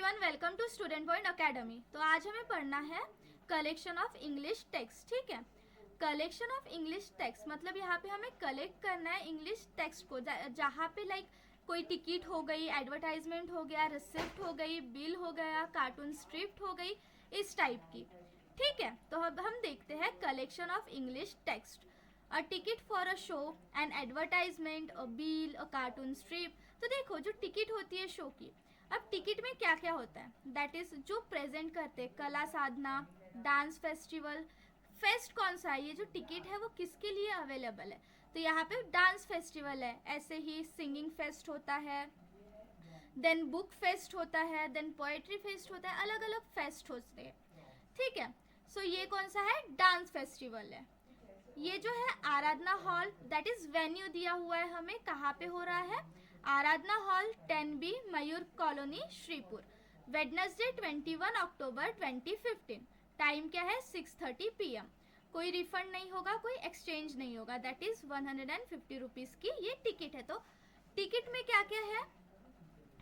Everyone, welcome to student point academy. तो आज हमें पढ़ना है कलेक्शन ऑफ इंग्लिश टेक्स्ट। ठीक है, कलेक्शन ऑफ इंग्लिश टेक्स्ट मतलब यहाँ पे हमें कलेक्ट करना है इंग्लिश टेक्स्ट को, जहाँ पे लाइक कोई टिकट हो गई, एडवर्टाइजमेंट हो गया, रिसिप्ट हो गई, बिल हो गया, कार्टून स्ट्रिप हो गई, इस टाइप की। ठीक है, तो अब हम देखते हैं collection of English text. A ticket for a show, an advertisement, a bill, a cartoon strip. तो देखो, जो टिकट होती है शो की, अब टिकट में क्या क्या होता है, दैट इज जो प्रेजेंट करते हैं, कला साधना, डांस फेस्टिवल। फेस्ट कौन सा है, ये जो टिकट है वो किसके लिए अवेलेबल है, तो यहाँ पे डांस फेस्टिवल है। ऐसे ही सिंगिंग फेस्ट होता है, देन बुक फेस्ट होता है, देन पोएट्री फेस्ट होता है, अलग अलग फेस्ट होते हैं। ठीक है, सो ये कौन सा है, डांस फेस्टिवल है। ये जो है आराधना हॉल, दैट इज वेन्यू दिया हुआ है हमें, कहाँ पे हो रहा है, आराधना हॉल 10B मयूर कॉलोनी श्रीपुर, वेडनेसडे 21 अक्टूबर 2015। टाइम क्या है, 6:30 PM। कोई रिफंड नहीं होगा, कोई एक्सचेंज नहीं होगा, दैट इज 150 रुपीज़ की ये टिकट है। तो टिकट में क्या क्या है,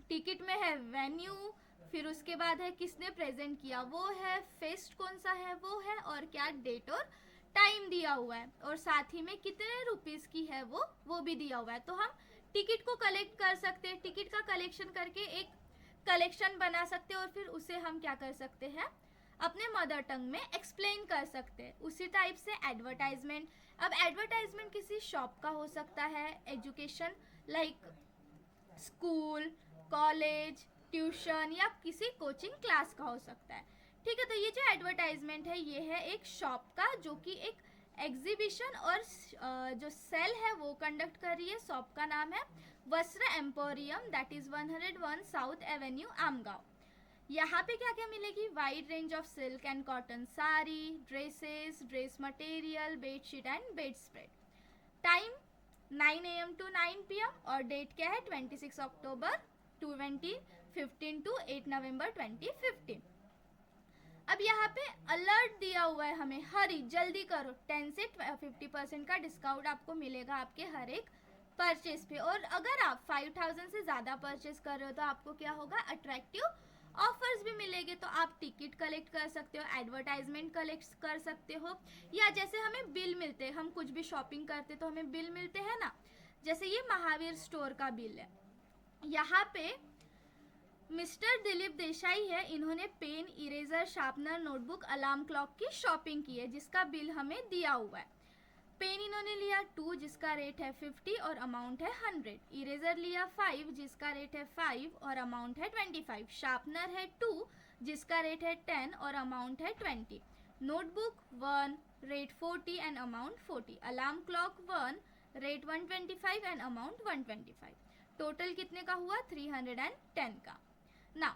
टिकट में है वेन्यू, फिर उसके बाद है किसने प्रेजेंट किया वो है, फेस्ट कौन सा है वो है, और क्या डेट और टाइम दिया हुआ है, और साथ ही में कितने रुपीस की है वो भी दिया हुआ है। तो हम टिकट को कलेक्ट कर सकते हैं, टिकट का कलेक्शन करके एक कलेक्शन बना सकते हैं, और फिर उसे हम क्या कर सकते हैं, अपने मदर टंग में एक्सप्लेन कर सकते हैं। उसी टाइप से एडवर्टाइजमेंट, अब एडवर्टाइजमेंट किसी शॉप का हो सकता है, education like school, college, tuition या किसी कोचिंग क्लास का हो सकता है। ठीक है, तो ये जो एडवर्टाइजमेंट है ये है एक शॉप का, जो कि एक एग्जीबिशन और जो सेल है वो कंडक्ट कर रही है। शॉप का नाम है वस्त्र emporium, that is 101 south Avenue, Amgaon. यहाँ पे क्या क्या मिलेगी, wide range of silk and cotton sari, dresses, dress material, bedsheet and bed spread. Time 9 AM to 9 PM, और डेट क्या है 26 अक्टूबर 2015 टू 8 नवंबर 2015। अब यहाँ पे अलर्ट दिया हुआ है हमें, हरी जल्दी करो, 10 से 50% का डिस्काउंट आपको मिलेगा आपके हर एक परचेज पे। और अगर आप 5000 से ज़्यादा परचेज कर रहे हो तो आपको क्या होगा, अट्रैक्टिव ऑफर्स भी मिलेंगे। तो आप टिकट कलेक्ट कर सकते हो, एडवर्टाइजमेंट कलेक्ट कर सकते हो, या जैसे हमें बिल मिलते हैं, हम कुछ भी शॉपिंग करते तो हमें बिल मिलते हैं ना, जैसे ये महावीर स्टोर का बिल है। यहाँ पे मिस्टर दिलीप देसाई है, इन्होंने pen, eraser, sharpener, notebook, alarm clock की शॉपिंग की है, जिसका बिल हमें दिया हुआ है। पेन इन्होंने लिया 2, जिसका रेट है 50 और अमाउंट है 100। इरेजर लिया 5, जिसका रेट है 5 और अमाउंट है 25। शार्पनर है 2, जिसका रेट है 10 और अमाउंट है 20। Notebook 1, rate 40 and amount 40। Alarm clock 1, rate 125 and amount 125। Total कितने का हुआ, 310 का। ना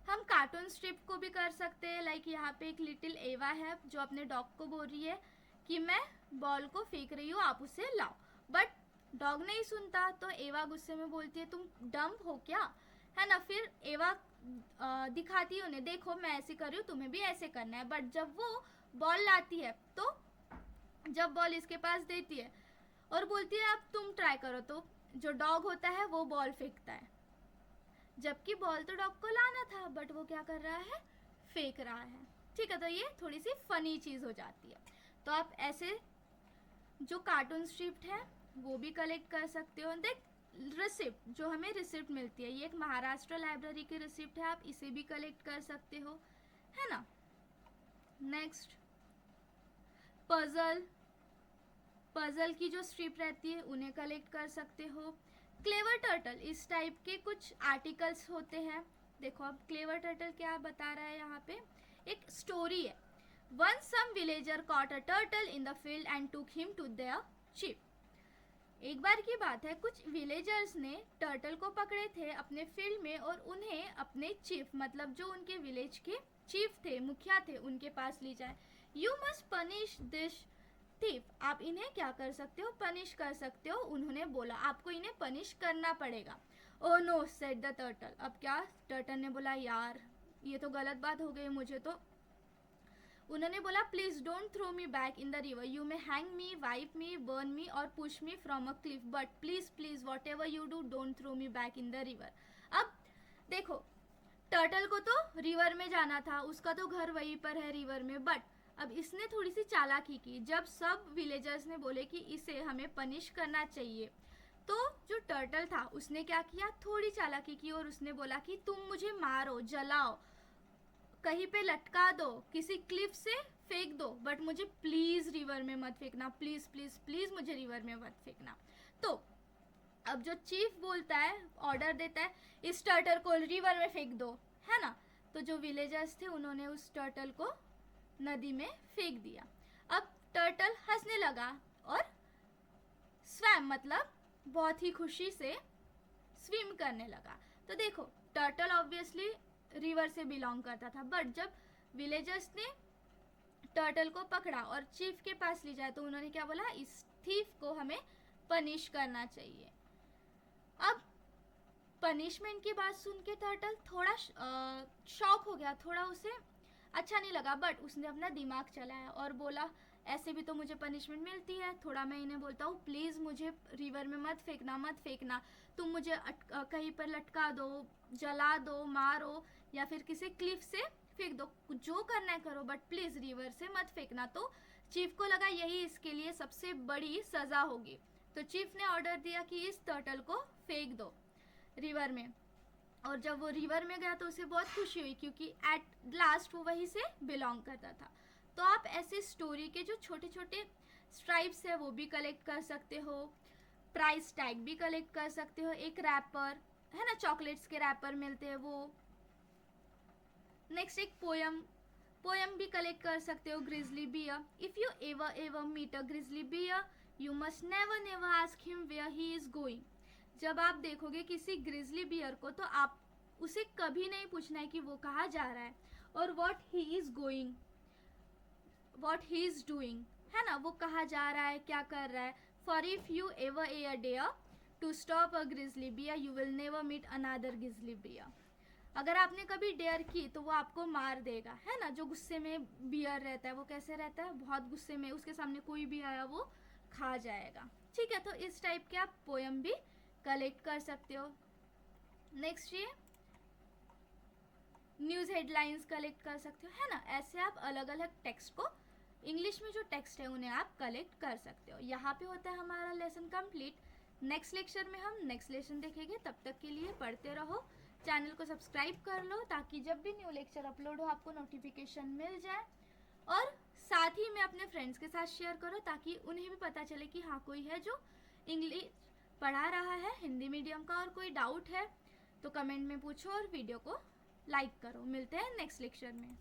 हम कार्टून स्ट्रिप को भी कर सकते हैं, लाइक यहाँ पे एक लिटिल एवा है जो अपने डॉग को बोल रही है कि मैं बॉल को फेंक रही हूँ, आप उसे लाओ, बट डॉग नहीं सुनता, तो एवा गुस्से में बोलती है तुम डम्प हो क्या, है ना। फिर एवा दिखाती है उन्हें, देखो मैं ऐसे कर रही हूँ, तुम्हें भी ऐसे करना है। बट जब वो बॉल लाती है, तो जब बॉल इसके पास देती है और बोलती है अब तुम ट्राई करो, तो जो डॉग होता है वो बॉल फेंकता है, जबकि बॉल तो डॉग को लाना था, बट वो क्या कर रहा है, फेंक रहा है। ठीक है, तो ये थोड़ी सी फनी चीज़ हो जाती है। तो आप ऐसे जो कार्टून स्ट्रिप है वो भी कलेक्ट कर सकते हो। देख, रिसिप्ट जो हमें रिसिप्ट मिलती है, ये एक महाराष्ट्र लाइब्रेरी की रिसिप्ट है, आप इसे भी कलेक्ट कर सकते हो, है ना। नेक्स्ट, पजल, पजल की जो स्ट्रिप रहती है उन्हें कलेक्ट कर सकते हो। क्लेवर टर्टल, इस टाइप के कुछ आर्टिकल्स होते हैं। देखो अब क्लेवर टर्टल क्या बता रहा है, यहाँ पे एक स्टोरी है। Once some villager caught a turtle in the field and took him to their chief. एक बार की बात है, कुछ विलेजर्स ने टर्टल को पकड़े थे अपने फील्ड में और उन्हें अपने चीफ, मतलब जो उनके विलेज के चीफ थे, मुखिया थे, उनके पास ले जाए। You must punish this thief, आप इन्हें क्या कर सकते हो, पनिश कर सकते हो। उन्होंने बोला आपको इन्हें पनिश करना पड़ेगा। Oh no said the turtle, अब क्या, टर्टल ने बोला यार ये तो गलत बात हो गई मुझे तो। उन्होंने बोला please don't throw me back in the river, you may hang me, wipe me, burn me और push me from a cliff, but please please whatever you do don't throw me back in the river. अब देखो turtle को तो river में जाना था, उसका तो घर वहीं पर है रिवर में, बट अब इसने थोड़ी सी चालाकी की। जब सब विलेजर्स ने बोले कि इसे हमें पनिश करना चाहिए, तो जो टर्टल था उसने क्या किया, थोड़ी चालाकी की और उसने बोला कि तुम मुझे मारो, जलाओ, कहीं पे लटका दो, किसी क्लिफ से फेंक दो, बट मुझे प्लीज रिवर में मत फेंकना, प्लीज प्लीज प्लीज मुझे रिवर में मत फेंकना। तो अब जो चीफ बोलता है, ऑर्डर देता है, इस टर्टल को रिवर में फेंक दो, है ना। तो जो विलेजर्स थे उन्होंने उस टर्टल को नदी में फेंक दिया। अब टर्टल हंसने लगा और स्वैम मतलब बहुत ही खुशी से स्विम करने लगा। तो देखो टर्टल ऑब्वियसली रिवर से बिलोंग करता था, बट जब विलेजर्स ने टर्टल को पकड़ा और चीफ के पास ले जाए तो उन्होंने क्या बोला, इस थीफ को हमें पनिश करना चाहिए। अब पनिशमेंट की बात सुन के टर्टल थोड़ा शॉक हो गया, थोड़ा उसे अच्छा नहीं लगा, बट उसने अपना दिमाग चलाया और बोला ऐसे भी तो मुझे पनिशमेंट मिलती है, थोड़ा मैं इन्हें बोलता हूँ प्लीज़ मुझे रिवर में मत फेंकना, मत फेंकना, तुम मुझे कहीं पर लटका दो, जला दो, मारो या फिर किसी क्लिफ से फेंक दो, जो करना है करो, बट प्लीज़ रिवर से मत फेंकना। तो चीफ को लगा यही इसके लिए सबसे बड़ी सज़ा होगी, तो चीफ ने ऑर्डर दिया कि इस टर्टल को फेंक दो रिवर में। और जब वो रिवर में गया तो उसे बहुत खुशी हुई, क्योंकि एट लास्ट वो वहीं से बिलोंग करता था। तो आप ऐसे स्टोरी के जो छोटे छोटे स्ट्राइप्स है वो भी कलेक्ट कर सकते हो, प्राइस टैग भी कलेक्ट कर सकते हो, एक रैपर है ना, चॉकलेट्स के रैपर मिलते हैं वो। नेक्स्ट एक पोयम भी कलेक्ट कर सकते हो, grizzly bear. If you ever meet a grizzly bear you must never ask him where he is going. जब आप देखोगे किसी ग्रिजली बियर को तो आप उसे कभी नहीं पूछना है कि वो कहाँ जा रहा है और व्हाट ही इज डूइंग, है ना, वो कहाँ जा रहा है, क्या कर रहा है। For if you ever a dare to stop a grizzly bear you will never meet another grizzly bear. अगर आपने कभी डेयर की तो वो आपको मार देगा, है ना। जो गुस्से में बियर रहता है वो कैसे रहता है, बहुत गुस्से में, उसके सामने कोई भी आया वो खा जाएगा। ठीक है, तो इस टाइप के आप पोयम भी कलेक्ट कर सकते हो। नेक्स्ट ये न्यूज़ हेडलाइंस कलेक्ट कर सकते हो, है ना। ऐसे आप अलग अलग टेक्स्ट को, इंग्लिश में जो टेक्स्ट है उन्हें आप कलेक्ट कर सकते हो। यहाँ पे होता है हमारा लेसन कंप्लीट। नेक्स्ट लेक्चर में हम नेक्स्ट लेसन देखेंगे, तब तक के लिए पढ़ते रहो, चैनल को सब्सक्राइब कर लो ताकि जब भी न्यू लेक्चर अपलोड हो आपको नोटिफिकेशन मिल जाए, और साथ ही में अपने फ्रेंड्स के साथ शेयर करो ताकि उन्हें भी पता चले कि हाँ कोई है जो इंग्लिश पढ़ा रहा है हिंदी मीडियम का। और कोई डाउट है तो कमेंट में पूछो और वीडियो को लाइक करो। मिलते हैं नेक्स्ट लेक्चर में।